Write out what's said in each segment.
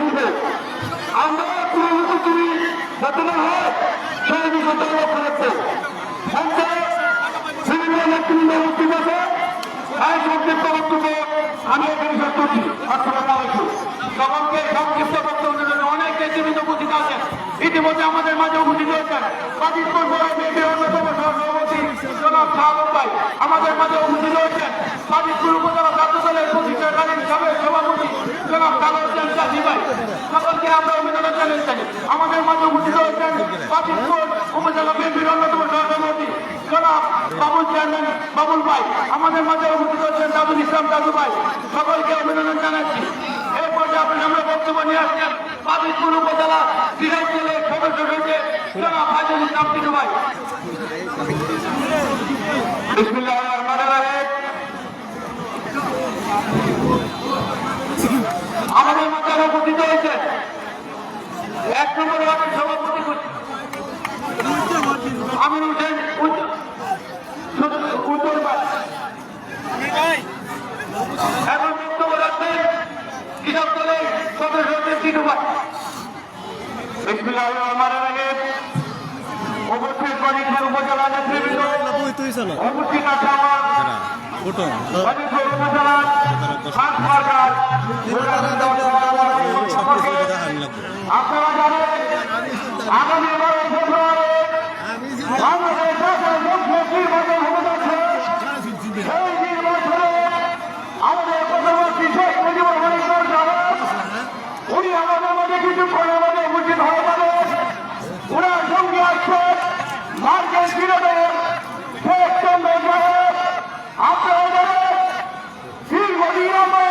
দিতে আমরা তুমি যাতে না হয় সেই বিষয়টা লক্ষ্য রাখতে বিভিন্ন নেতৃবৃন্দ বক্তব্য আছে এই সংক্ষিপ্ত বক্তব্য আমি এখানে শেষ করছি। আসসালামু আলাইকুম। সকলকে সংক্ষিপ্ত বক্তব্যের জন্য অনেক নেতৃবৃন্দ উপস্থিত আছেন। ইতিমধ্যে আমাদের মাঝে উপস্থিত হয়েছেন গাজীপুর বিএনপির অন্যতম সহসভাপতি জনাব শাহাবুদ্দিন ভাই আমাদের মাঝে উপস্থিত হয়েছেন। গাজীপুর উপজেলা ছাত্র দলের প্রতিষ্ঠাকালীন সাবেক সভাপতি জনাব কালাউদ্দিন চাষি ভাই, সকলকে আমরা অভিনন্দন জানাচ্ছি। আমাদের মাঝে উপস্থিত হয়েছেন গাজীপুর উপজেলা বিএনপির অন্যতম সহসভাপতি জনাব বাবুল চেয়ারম্যান বাবুল ভাই, আমাদের মাঝে উপস্থিত হচ্ছেন দাদুল ইসলাম দাদু ভাই, সকলকে অভিনন্দন জানাচ্ছি। এই পর্যায়ে আপনি আমরা বক্তব্য নিয়ে আসছেন গাজীপুর উপজেলা বিধায়ক দলের সদস্য হয়েছে জনাব ফাইজুল ইসলাম টিটু ভাই। বিসমিল্লাহির রহমানির রহিম। আমাদের মাঝে উপস্থিত হয়েছে 1 নম্বর ওয়ার্ডের সভাপতি আমির হোসেন উত্তর ভাই এবং বক্তব্য রাখবেন কৃষক দলের সদস্য হচ্ছেন টিটু ভাই। বিসমিল্লাহির রহমানির রহিম। উপস্থিত গাজীপুর উপজেলা নেতৃবৃন্দ উপস্থিত আছে আমার গাজীপুর উপজেলা আপনারা জানেন আগামী 12 ফেব্রুয়ারি বাংলাদেশ সরকারের নির্বাচন হতে যাচ্ছে। সেই নির্বাচনে আমাদের প্রধানমন্ত্রী শেখ মুজিবুর রহমান সাহেব উনি আমাদের মাঝে কিছু করে আমাদের উপস্থিত হয়ে যাবে। ওনার সঙ্গে আসছে মার্কিন বিরোধের শেখ চন্দ্র সাহেব। আপনারা জানেন দীর্ঘদিন আমরা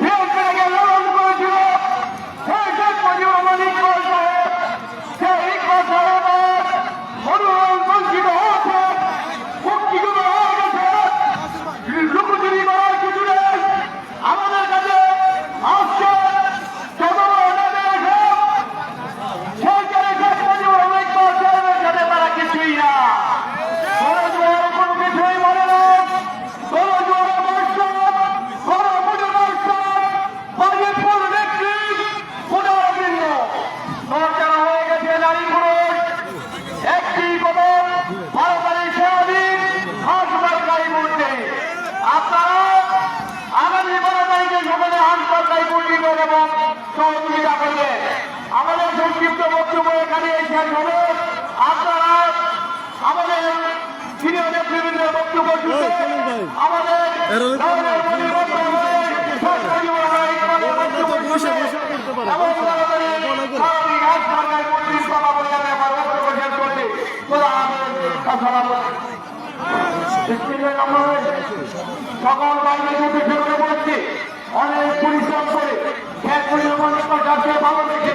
বিএনপিকে লালন করেছিল সেই শেখ মুজিবুর রহমান ইকবাল সাহেব। সেই ইকবাল সাহেবের মনোনয়ন বঞ্চিত হয়েছে, মুক্তিযুদ্ধ হয়ে গেছে, লুকোচুরি করার কিছু নেই। আমাদের কাছে আসছে তারা কিছুই না, কোনো কিছুই বলে না। হয়ে গেছে নারী পুরুষ একটি কদম ভারতের স্বাধীন হাসপাতাল মূর্তি। আপনারা আগামী 12 তারিখে সকালে হাসপাতাল মূর্তি এবং সহযোগিতা করবে। আমাদের সংক্ষিপ্ত বক্তব্য এখানে শেষ হবে। আপনারা আমাদের সিনিয়র নেতৃবৃন্দের বক্তব্য শুনতে আমাদের সকল বাইরে ফেরত বলেছি অনেক পরিশ্রম করে ভালো দেখে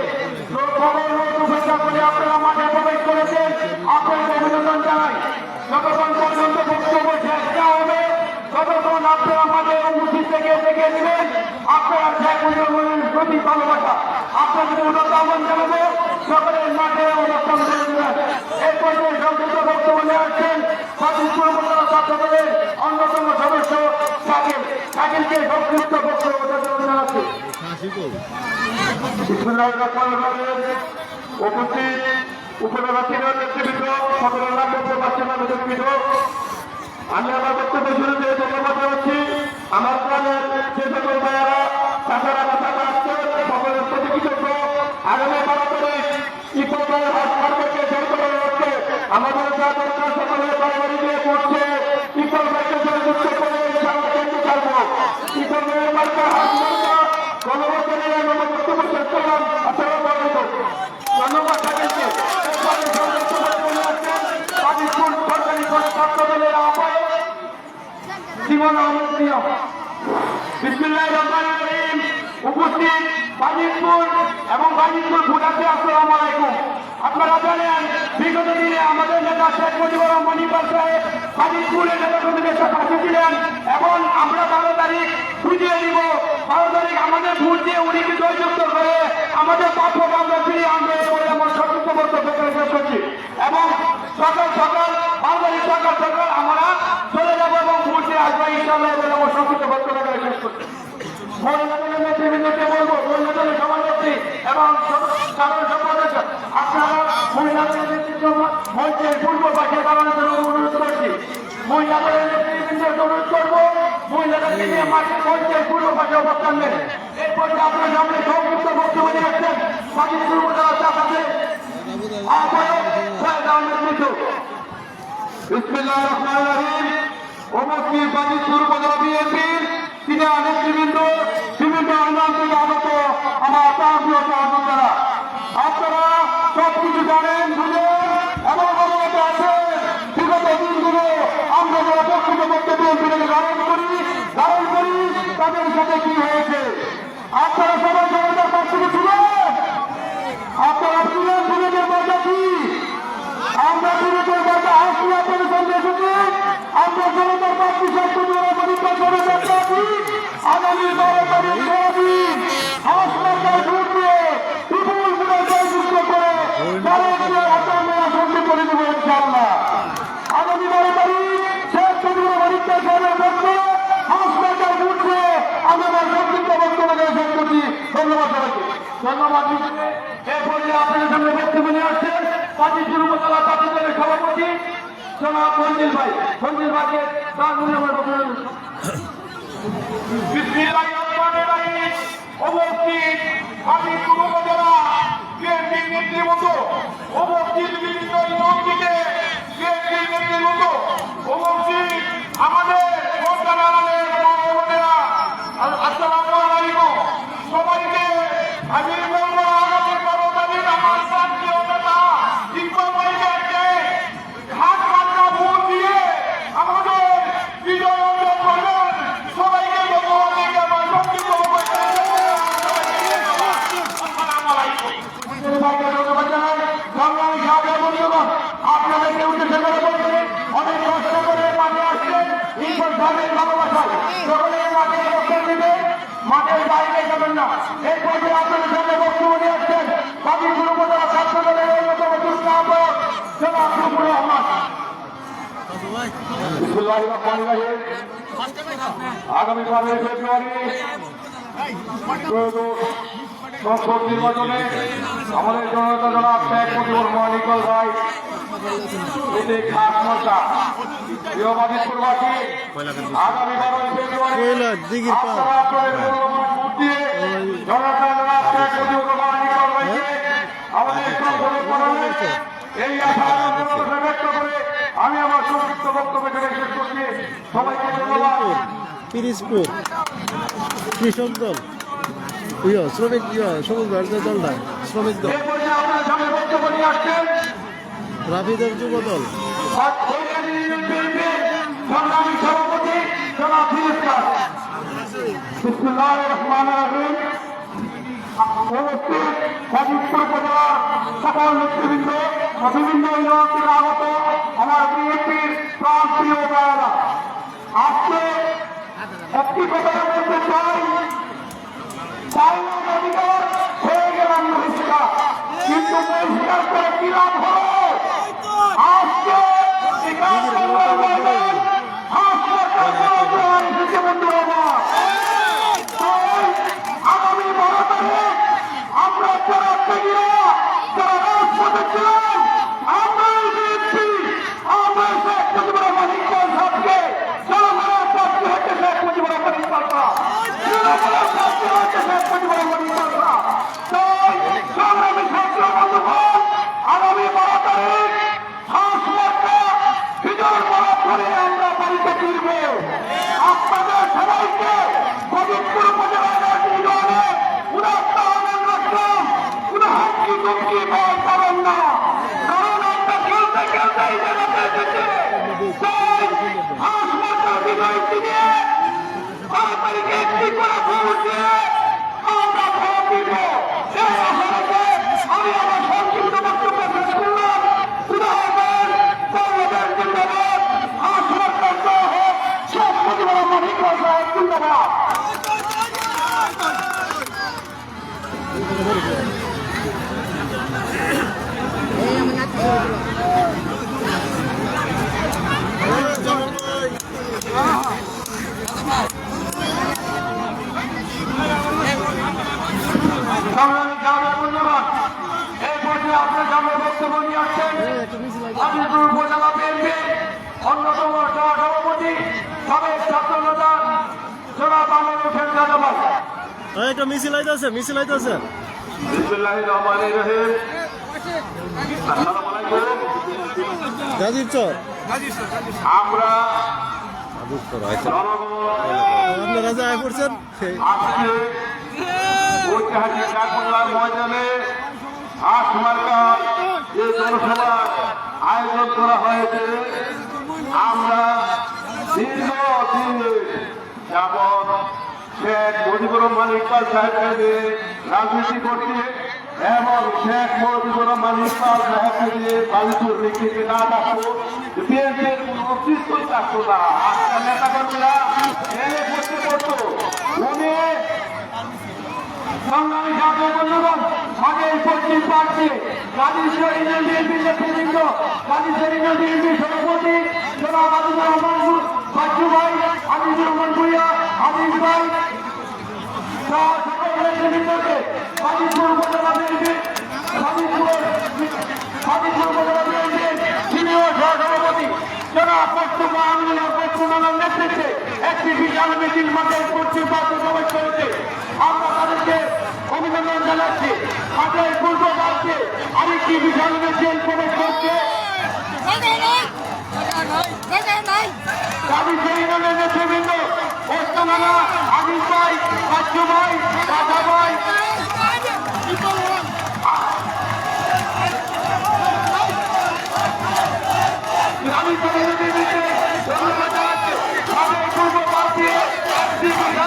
আপনারা মাঠে প্রবেশ করেছেন, আপনাদের অভিনন্দন জানাই। যতক্ষণ পর্যন্ত বক্তব্য শেষ না হবে ততক্ষণ আপনারা মাঠে উপস্থিত থেকে দেখে নেবেন। আপনারা শেখ মুজিবুর রহমানের প্রতি ভালোবাসা আপনাদের উন্নত আহ্বান জানাবো সকলের মাঠে অনুষ্ঠান করে দেবেন। এই পর্যায়ে সংক্ষিপ্ত বক্তব্য নিয়ে আসছেন গাজীপুর উপজেলা ছাত্র দলের অন্যতম সদস্য শাকিলকে সংক্ষিপ্ত বক্তব্য জানাচ্ছি। উপস্থিত উপজেলা সিনিয়র নেতৃবৃন্দ সকলের নাম বক্তব্য নেতৃবৃন্দ, আমি আমার বক্তব্য শুরুতে ধন্যবাদ জানাচ্ছি আমার গ্রামের যে সকল ভাইয়ারা তাছাড়া মাথাটা আসছেন সকলের প্রতি কৃতজ্ঞ। আগামী 12 তারিখ ইকবালের হাসপাতালকে সংশোধন করতে আমাদের যা দরকার সকলের বাড়ি দিয়ে পড়ছে। ইকবাল ভাইকে সংযুক্ত করে ইনশাআল্লাহ কেন্দ্র ছাড়বো। ইকবালের মার্কা হাসপাতাল গণবর্তনে আমার বক্তব্য শেষ করলাম। আসসালামু আলাইকুম। ধন্যবাদ থাকেছে সরকারি ছাত্র দলের আহ্বায়ক জীবন আহমেদ প্রিয়। বিসমিল্লাহির রহমানির রহিম। উপস্থিত গাজীপুর এবং গাজীপুর ভোটারকে আসসালামু আলাইকুম। আপনারা জানেন বিগত দিনে আমাদের নেতা শেখ মুজিবুর রহমান ইকবাল সাহেব গাজীপুরের নেতা কর্মীদের সাথে আসেছিলেন এবং আমরা 12 তারিখ বুঝিয়ে দিব 12 তারিখ আমাদের ভোট দিয়ে উনিকে জয়যুক্ত করে আমাদের প্রাপ্য আমরা ফিরিয়ে আনবে বলে আমার সতর্ক বক্তব্য শেষ করছি। এবং সকাল 12 তারিখ সকাল আমরা চলে যাবো এবং ভোট দিয়ে আসবো ইনশাআল্লাহ বলে আমার সতর্ক বক্তব্য শেষ করছি। নেতৃবৃন্দকে বলবো সমাজের সাধারণ সম্পাদক আপনারা মহিলাদের নেতৃত্ব মঞ্চের পূর্ব পাশে দাঁড়ানোর জন্য অনুরোধ করছি। মহিলাদের নেতৃবৃন্দের অনুরোধ করবো মহিলাদেরকে নিয়ে মাঠের মঞ্চের পূর্ব পাশে অবস্থান নেন। এরপর আপনার সামনে সংক্ষিপ্ত বক্তব্য নিয়ে আসছেন বাকি পূর্বতলা চাপাতে বিসমিল্লাহির রহমানির রহিম। উপস্থিত বাজিতপুর উপজেলা বিএনপির সিনিয়র নেতৃবৃন্দ, বিভিন্ন অঞ্চল থেকে আগত আমার প্রান্তীয় সহযোদ্ধারা, আপনারা সবকিছু জানেন বুঝেন এবং অবগত আছেন। বিগত দিনগুলো আমরা যারা প্রকৃত পক্ষে বিএনপিকে ধারণ করি তাদের সাথে কি হয়েছে আপনারা সবাই জনতার কাছ থেকে ছিলেন। আপনারা ছিলেন বিরোধের মজা কি? আমরা বিরোধের মজা হাসি আপনাদের সামনে এসেছি। আমরা জনতার পার্টি আগামী 12 তারিখ সারাদিন হাসপাতাল ঢুকবে বিপুল জয়যুক্ত করে সন্ধি করে দেবো ইনশাআল্লাহ। আগামী 12 তারিখ শেখ মুজিবুর পরীক্ষা সামনে থাকবে হাসপাতাল ঢুকবে। আমি আমার সংক্ষিপ্ত বক্তব্য শেষ করছি। ধন্যবাদ সবাইকে। ধন্যবাদ। এরপরে আপনাদের সামনে বক্তব্য নিয়ে আসছেন বাজিতপুর উপজেলা ছাত্র দলের সভাপতি জনাব মঞ্জিল ভাই। মঞ্জিল ভাইকে তার মনে আমার উপস্থিত বাজিতপুর উপজেলা বিএনপির নেতৃবৃন্দ, উপস্থিত বিভিন্ন ইউনিয়ন থেকে বিএনপির নেতৃবৃন্দ, উপস্থিত আমাদের আসসালামু আলাইকুম। সবাইকে আমি বলবো আগামী 12 তারিখ আমার প্রান্তীয় নেতা ইকবাল ভাইকে হাত কাটা ভোট দিয়ে আমাদের বিজয় অর্জন করবেন। সবাইকে ধন্যবাদ দিয়ে আমার সংক্ষিপ্ত আপনাদেরকে উদ্দেশ্য করে বলছি অনেক কষ্ট করে মাঠে আসছেন ঈশ্বর ধর্মের ভালোবাসায় সকলের মাঠে অবস্থান দিবে, মাঠের বাইরে যাবেন না। এই পর্যায়ে আপনাদের সামনে বক্তব্য নিয়ে আসছেন বাজিতপুর উপজেলা ছাত্র দলের অন্যতম যুগ্ম আহ্বায়ক জনাব মুজিবুর রহমান। আগামী 12 ফেব্রুয়ারি সংসদ নির্বাচনে আমাদের জনতা জনাব শেখ মুজিবুর রহমান ইকবাল ভাই এতে খাস মর্চা প্রিয় বাজিতপুরবাসী আগামী 12 ফেব্রুয়ারি আপনারা আপনাদের মূল্যবান ভোট দিয়ে জনতা জনাব শেখ মুজিবুর রহমান ইকবাল ভাইকে আমাদের সংসদে পাঠাবেন। এই আশা ব্যক্ত করে আমি আমার সংক্ষিপ্ত বক্তব্য শেষ করছি। সবাইকে ধন্যবাদ। পিরিজপুর কৃষক দল শ্রমিক সবুজ ভারতীয় দল না শ্রমিক দল রাফিদের যুব দল বাজিতপুর উপজেলা সকল নেতৃবৃন্দ, বিভিন্ন ইউনিয়ন থেকে আগত আমার বিএনপির প্রান্তীয় ভাইয়েরা, আজকে একটি কথা বলতে চাই, চাইলাম অধিকার হয়ে গেলাম বহিষ্কার, কিন্তু বহিষ্কার করে কি লাভ হলো? আজকে আগামী 12 তারিখ আমরা যারা ত্যাগীরা যারা রাজপথে ছিলাম আমরা আমরা শেখ মুজিবুর রহমান ইকবাল সাহেবকে জনগণের পক্ষে হচ্ছে শেখ মুজিবুর রহমান ইকবাল জনগণের পক্ষে হচ্ছে শেখ মুজিবুর রহমান ইকবাল তাই সংগ্রামী ছাত্র বন্ধুগণ আগামী 12 তারিখ হাসপাতাল বিজয় বরাদ করে আমরা বাড়িতে ফিরব। আপনাদের সবাইকে বাজিতপুর উপজেলার ইউনিয়নে উদাত্ত আহ্বান রাখলাম, কোনো হুমকি টুমকি ভয় পাবেন না, কারণ আমরা খেলতে খেলতেই জানাতে এসেছে। তাই হাসপাতাল বিজয় দিনে 12 তারিখে একটি করে ভোট দিয়ে আমরা ভোট দিব। এই আশা রেখে আমি আমার সংক্ষিপ্ত বক্তব্য শেষ করলাম। উদাহরণ বাংলাদেশ জিন্দাবাদ, হাসপাতাল সহ শেখ মুজিবুর রহমান ইকবাল সাহেব জিন্দাবাদ। সংগ্রামী গ্রামের মূল্যবান আপনার সামনে বক্তব্য নিয়ে আসছেন আজিজপুর উপজেলা বিএনপি অন্যতম সভাপতি সাবেক ছাত্র নেতা জনাব আমির হোসেন রাজাবাগ। একটা মিছিল আইতাছে বিসমিল্লাহির রহমানির রহিম। আসসালামু আলাইকুম। গাজীর চর আমরা আপনারা যা আয় করছেন আজকে ঐতিহাসিক ডাকবাংলার ময়দানে 8 মার্কার যে জনসভার আয়োজন করা হয়েছে, আমরা দীর্ঘদিন যাবৎ শেখ মুজিবুর রহমান ইকবাল সাহেবকে নিয়ে রাজনীতি করছে এবং শেখ মুজিবুর রহমান ইকবাল সাহেবকে নিয়ে বালিপুর নীতিকে না থাকতো বিএনপির কোন অস্তিত্বই থাকতো না। আজকাল নেতা কর্মীরা এনে করতে করতো উনি সংগ্রামী জাতীয় বন্ধুগণ, মাঝের পশ্চিম প্রার্থী গাজীপুর ইউনিয়ন বিএনপির নেতৃবৃন্দ, গাজীপুর ইউনিয়ন বিএনপির সভাপতি জনাব আজিজুর রহমান বাচ্চু ভাই, আজিজুর রহমান ভূঁইয়া, আজিজ ভাই সহ সকল নেতৃবৃন্দকে গাজীপুর উপজেলা বিএনপির গাজীপুর উপজেলা বিএনপির সিনিয়র সহসভাপতি জনাব মোস্তফা আমিনুল পশ্চিমার নেতৃত্বে একটি বিশাল মিছিল মাঠের পশ্চিম প্রার্থী প্রবেশ করেছে। আমরা তাদেরকে অভিনন্দন জানাচ্ছি। মাঠের পূর্ব প্রান্তে আরেকটি বিশাল মিছিল প্রবেশ করছে। গাজীপুর ইউনিয়নের নেতৃবৃন্দ ওস্তানারা আজিজ ভাই, বাচ্চু ভাই, রাজা ভাই গাজীপুর ইউনিয়নের নেতৃত্বে ধন্যবাদ জানাচ্ছি। মাঠের পূর্ব প্রান্তে একটি বিশাল মিছিল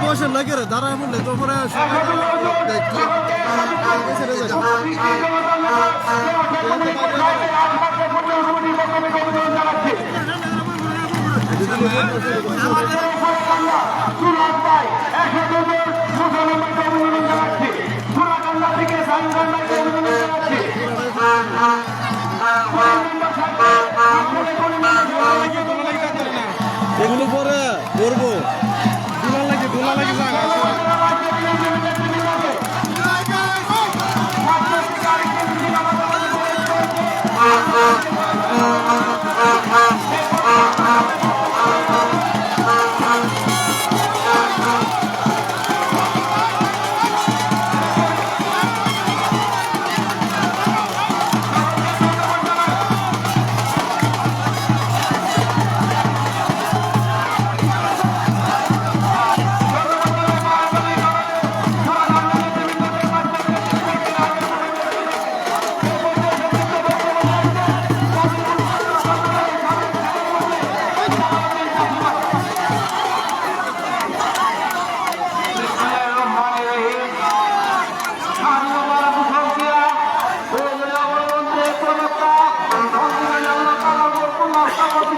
বসেন লাগে রে দাঁড়ায় বললে তো পরে এগুলো পরে করবো দোলা লাগে জায়গা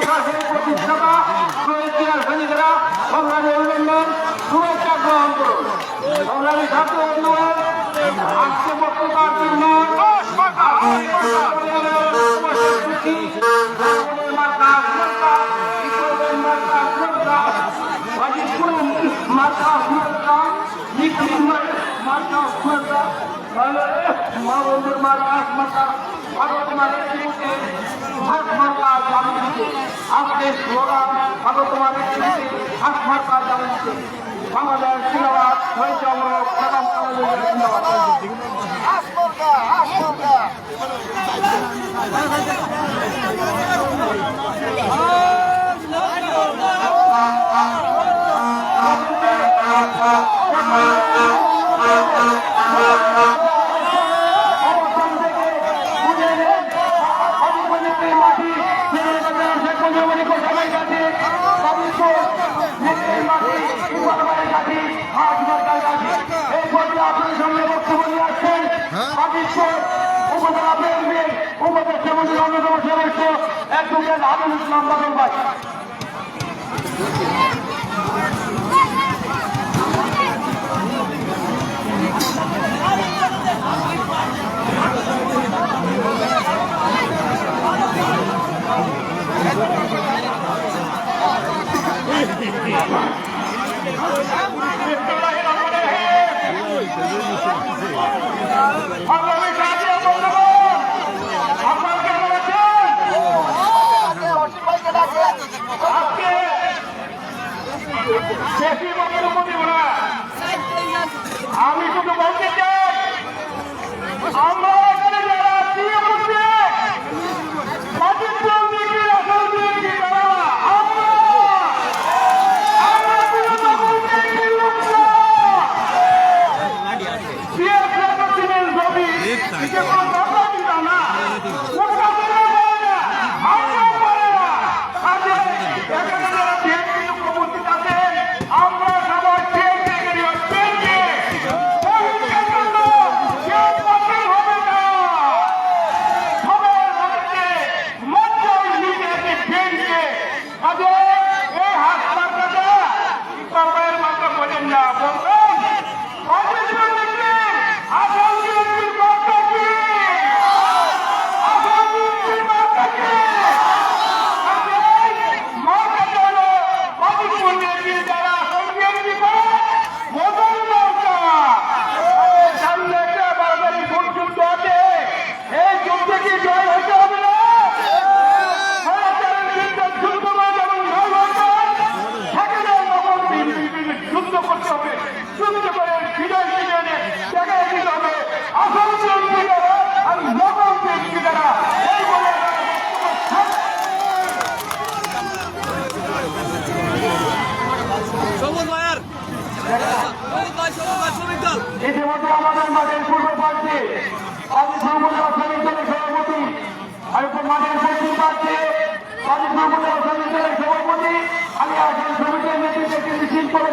বিশ্বাসের প্রতিষ্ঠাতা শহীদ সৈনিকরা সংগ্রামী অভিনন্দন শুভেচ্ছা গ্রহণ করুন। সংগ্রামী ছাত্র বন্ধুগণ, আজকে বক্তৃতার জন্য আজকে স্লোগান ভারতমার বাংলাদেশ জিন্দাবাদ হয়েছে আমরা প্রধান জিন্দাবাদ। আমি শুধু বলতে চাই, আমরা এখানে যারা দিয়ে বসে ইতিমধ্যে আমাদের মাঠের পূর্ব প্রার্থী শ্রমিক দলের সভাপতি মাঠের পশ্চিম প্রার্থী শ্রমিক দলের সভাপতি আমি আসেন শ্রমিকের নেতৃত্বে একটি মিছিল করে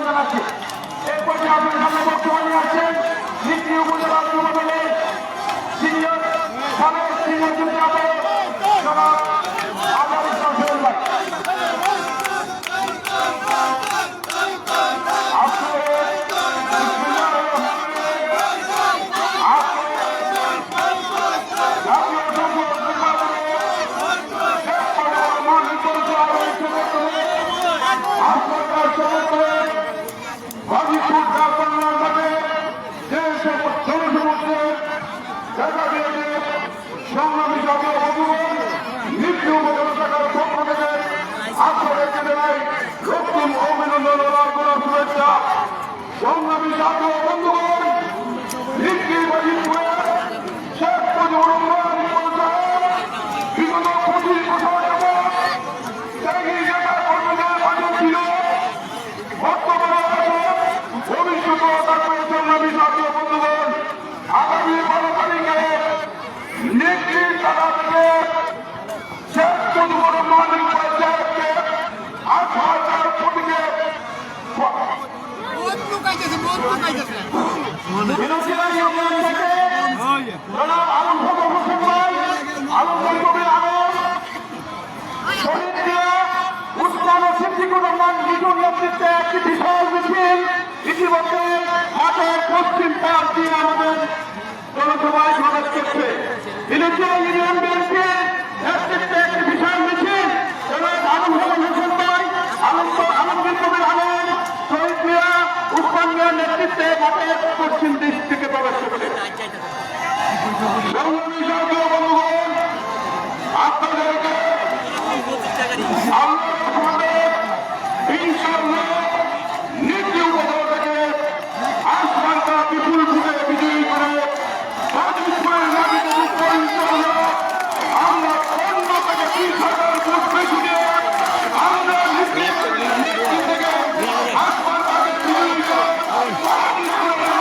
জানাচ্ছি। এরপর আপনার সামনে বক্তব্য নিয়ে আসছেন নিত্রী উপজেলা যুবদলের সিনিয়র সাবেক সিনিয়র সংগ্রামী জাতীয় বন্ধুগণ, শেখ মুজিবুর রহমান বিগত 25 বছর ছিল বর্তমানে ভবিষ্যৎ থাকবে। সংগ্রামী জাতীয় বন্ধুগণ, আগামী 12 তারিখে নেত্রী তারা থেকে শেখ মুজিবুর রহমান সিদ্দিকুর রহমান লিটুর নেতৃত্বে একটি বিশাল মিছিল ইতিমধ্যে মাঠের পশ্চিম পাশ দিয়ে আমাদের জনসভায় প্রবেশ করছে। ইলিশিয়া ইউনিয়ন বিএনপির নেতৃত্বে একটি বিশাল মিছিল আলমগীর কবির আলম, শহীদ মিয়া, উসমান মিয়ার নেতৃত্বে মাঠের পশ্চিম দিক থেকে প্রবেশ করছে। বন্ধুগণ, আপনাদেরকে ইনশাআল্লাহ নীতি উপজেলা থেকে আসমানটা বিপুল ভোটে বিজয়ী করে গাজীপুরের মাটিতে রূপান্তরিত হল। আমরা 15 থেকে 30,000 ভোট বেশি দিয়ে আমরা নীতি থেকে আসমানটাকে বিজয়ী করে গাজীপুরের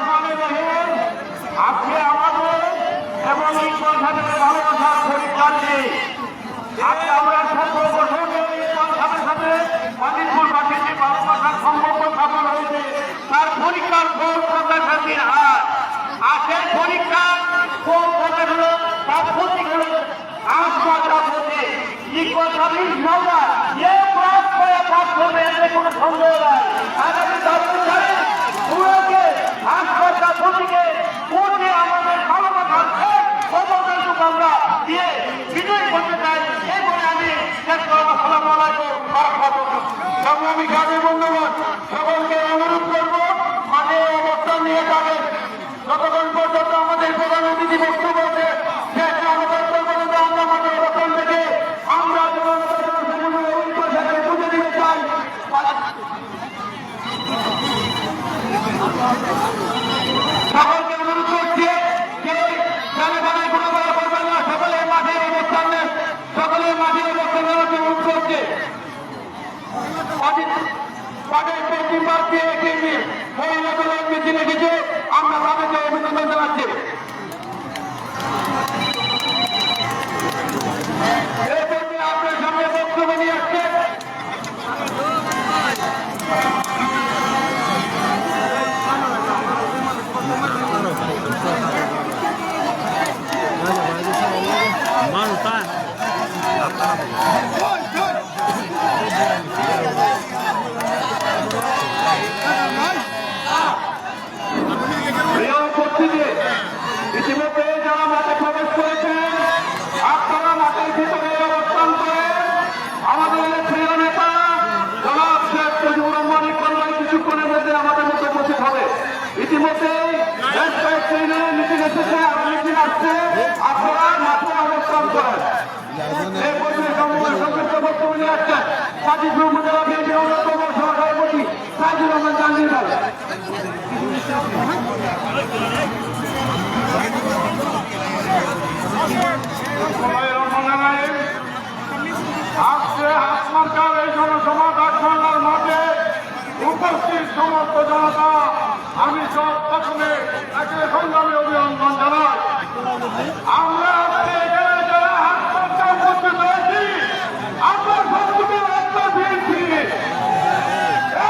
মাটিতে আজকে আমাদের এবং এই সংসদের ভালোবাসার পরীক্ষা নেই। আজকে আমরা সর্বপ্রথমে এই সংসদের সাথে গাজীপুরবাসীর যে ভালোবাসার সম্পর্ক স্থাপন হয়েছে তার পরীক্ষার ফল প্রত্যাশার হার। আর সেই পরীক্ষার ফল প্রকাশ হলো তার প্রতীক হলো আসমানটা বলছে কোনো সন্দেহ নাই। আগামী 10 বছরে পুরোকে আসমানটা প্রতীকে ভোটে আমাদের ভালোবাসার অবদানটুকু আমরা দিয়ে বিজয়ী করতে চাই। এই বলে আমি শেষ করব। আসসালামু আলাইকুম ওয়া রাহমাতুল্লাহ। সংগ্রামী গাজী বন্ধুগণ, সকলকে অনুরোধ করব মাঠে অবস্থান নিয়ে যাবেন। যতক্ষণ পর্যন্ত আমাদের প্রধান অতিথি বক্তব্য আছে শেষ আমাদের পর্যন্ত আমরা মাঠে অবস্থান থেকে আমরা বুঝে দিতে চাই। সকলকে অনুরোধ করছি কোনো বলা করবেন না, সকলে মাঠে অবস্থান নেন, সকলে মাঠে অবস্থান নেওয়ার অনুরোধ করছে। মাঠের পশ্চিম পাশ দিয়ে একটি মহিলা দলের মিছিল এসেছে, আমরা তাদেরকে অভিনন্দন জানাচ্ছি। এরপরে আপনার সামনে বক্তব্য নিয়ে আসছে ইতিমধ্যে যারা মাঠে প্রবেশ করেছেন আপনারা মাঠের ভিতরে অবস্থান করে আমাদের প্রিয় নেতা জনাব শেখ মুজিবুর রহমান ইকবাল কিছুক্ষণের মধ্যে আমাদের মধ্যে উপস্থিত হবে। ইতিমধ্যেই বেশ কয়েকটি মিটিং এসেছে, আরো মিটিং আসছে, আপনারা মাঠে অবস্থান করেন। এই পর্যায়ে সংক্ষিপ্ত বক্তব্য নিয়ে আসছেন গাজীপুর উপজেলা বিএনপির অন্যতম সহসভাপতি সাইদুর রহমান জাহাঙ্গীর ভাই। আজকে আসমানকার এই জনসমাজ বাংলার মাঠে উপস্থিত সমস্ত জনতা আমি সব প্রথমে একে সংগ্রামী অভিনন্দন জানাই। আমরা আজকে এখানে যারা আত্মহত্যা করতে চাইছি আমরা সবচেয়ে একটা দিয়েছি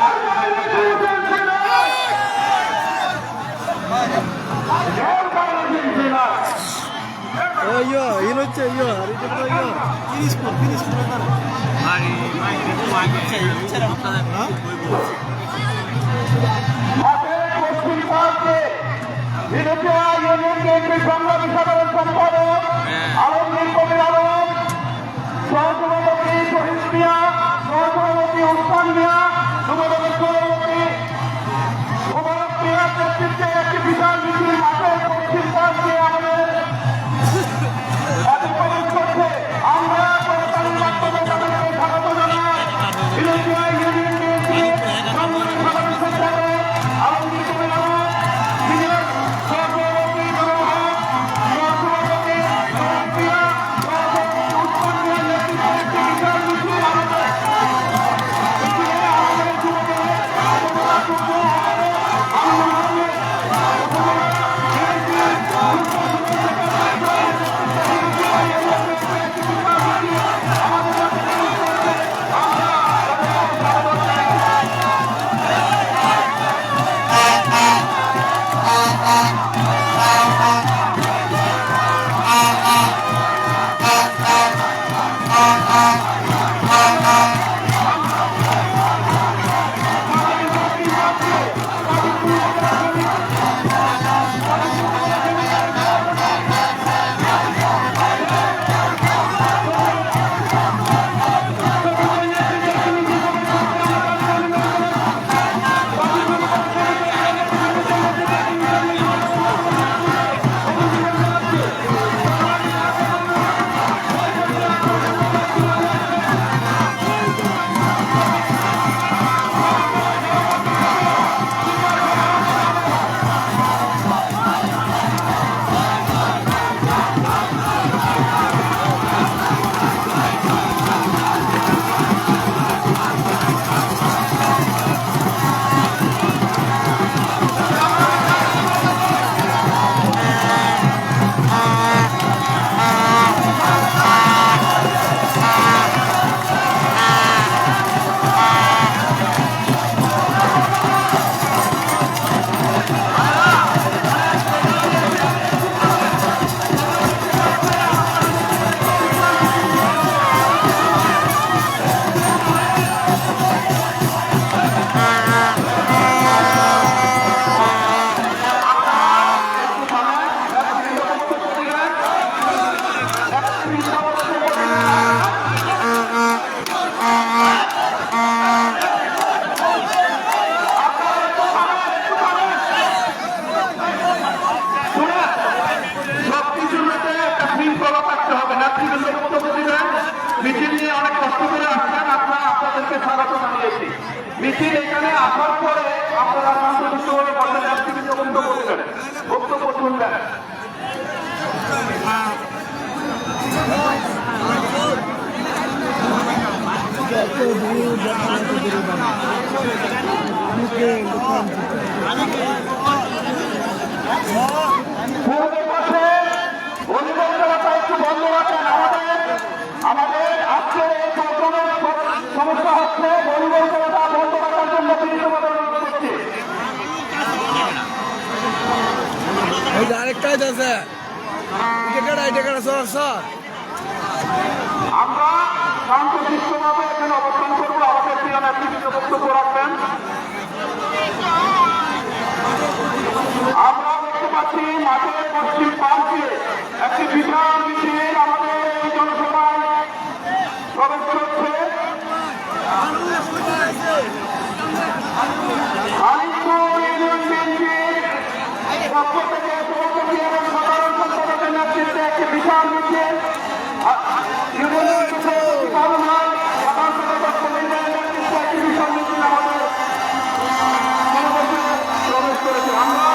এর বাইরে দিয়েছি না, এর বাইরে দিয়েছি না। পশ্চিম পার্কে সংগ্রামী সাধারণ সম্পাদক আলমগীর কবির আলম, সহসভাপতি শহীদ মিয়া, সহসভাপতি উসমান মিয়া, যুবদলের সভাপতি মোবারক মিয়ার নেতৃত্বে একটি বিশাল মিছিল মাঠের পশ্চিম পার্কে আমাদের প্রবেশ করছে। আমরা করতালির মাধ্যমে তাদেরকে স্বাগত জানাই। পূর্বের পাশে ভলিবল খেলাটা একটু বন্ধ রাখেন। আমাদের আজকের এই প্রোগ্রামের সমস্যা হচ্ছে ভলিবল খেলাটা বন্ধ রাখার জন্য বিনীতভাবে অনুরোধ করছি। আরেক কাজ আছে আমরা শান্তশিষ্টভাবে এখানে অবস্থান করবো। আমাদের প্রিয় নেতৃত্ব বক্তব্য রাখবেন। আমরা দেখতে পাচ্ছি মাঠের পশ্চিম প্রান্তে একটি বিশাল মিছিল আমাদের এই জনসভায় প্রবেশ করছে। আলিপুর ইউনিয়ন বিএনপির পক্ষ থেকে সভাপতি এবং সাধারণ সম্পাদকের নেতৃত্বে একটি বিশাল মিছিল ইউনিয়ন সভাপতি পালন হয়। সাধারণ সম্পাদক কমিটির নেতৃত্বে একটি বিশাল মিছিল আমাদের সমাবেশে প্রবেশ করেছে। আমরা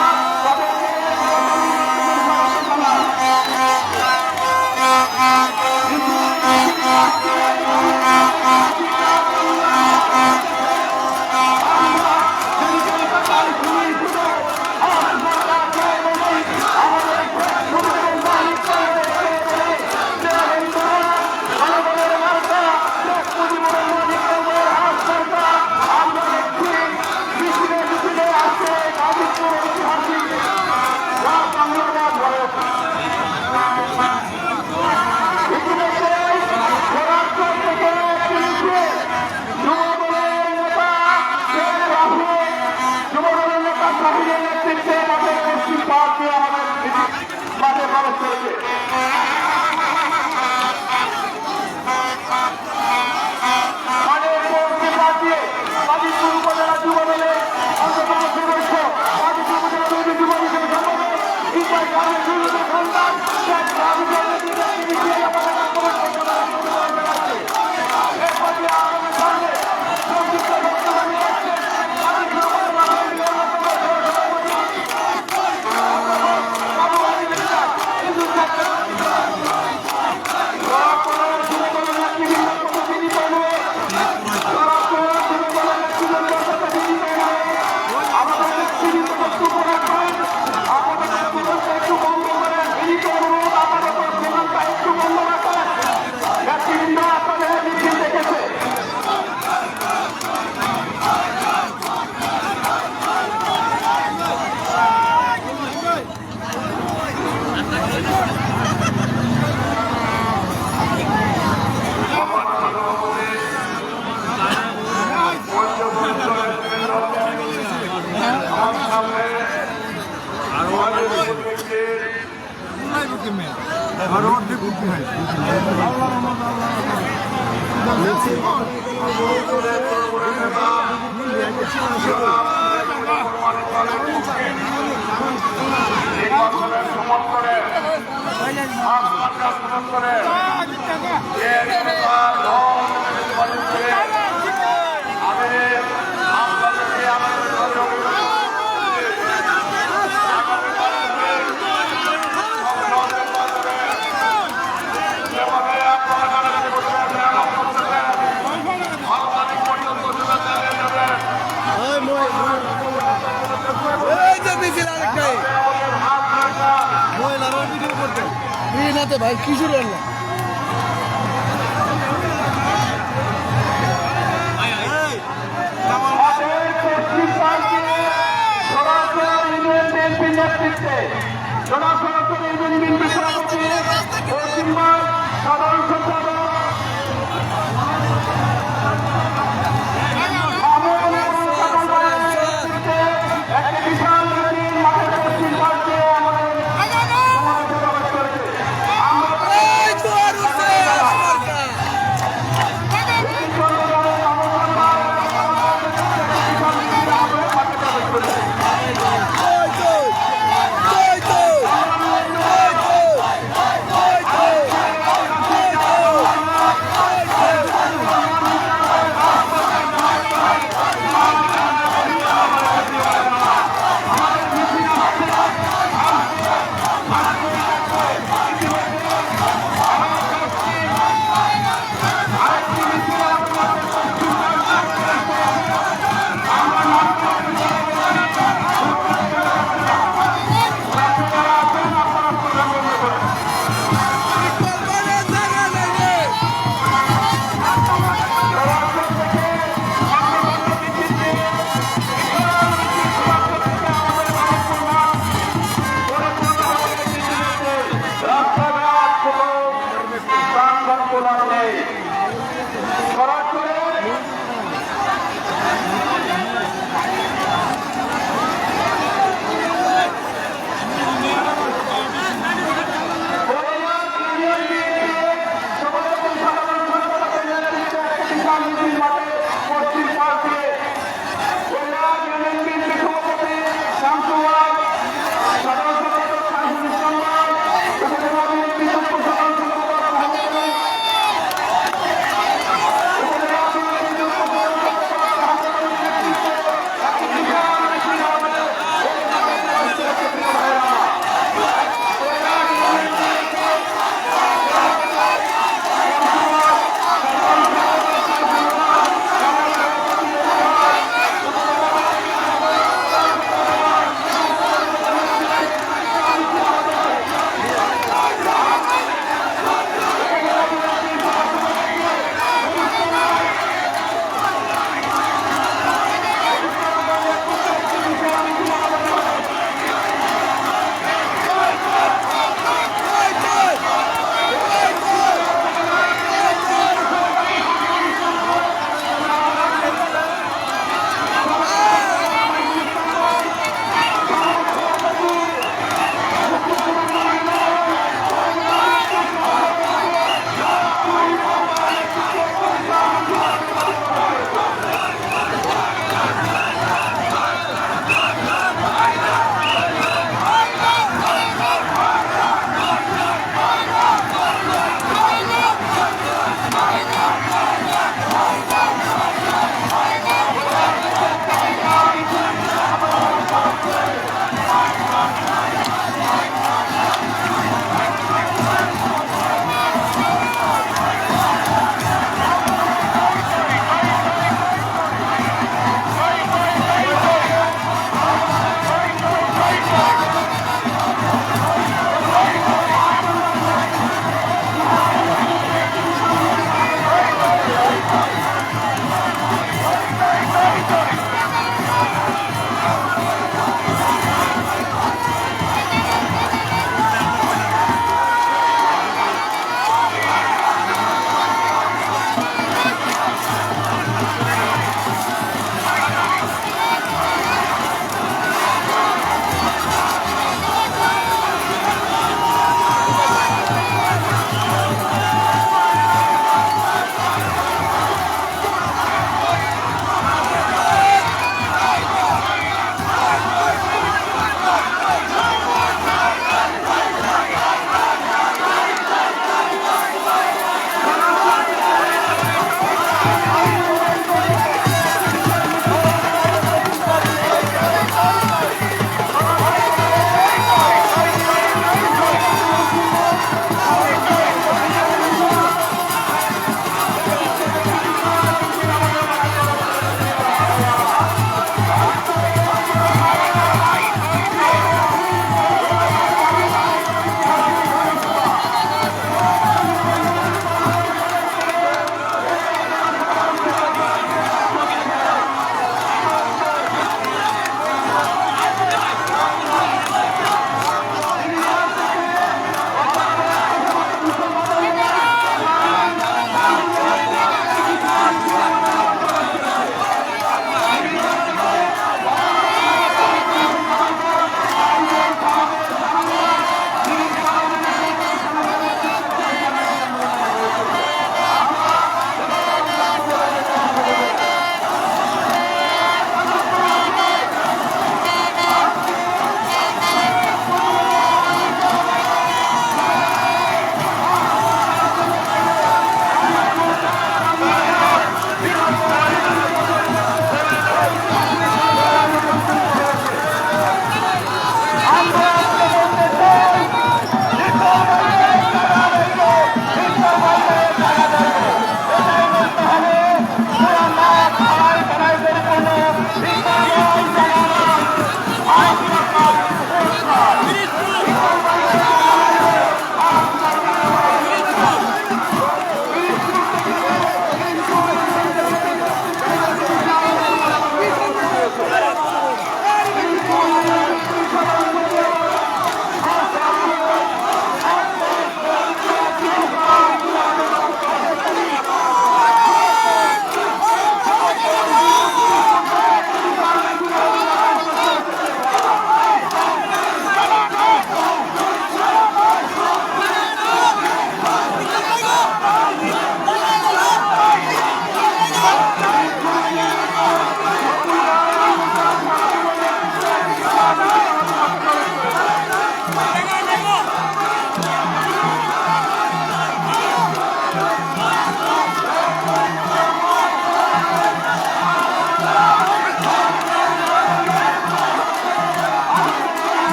তাদেরকে ভাই কি শুরু হল ইউনিয়ন বিএনপির নেতৃত্বে জনসংযোগ ইউনিয়ন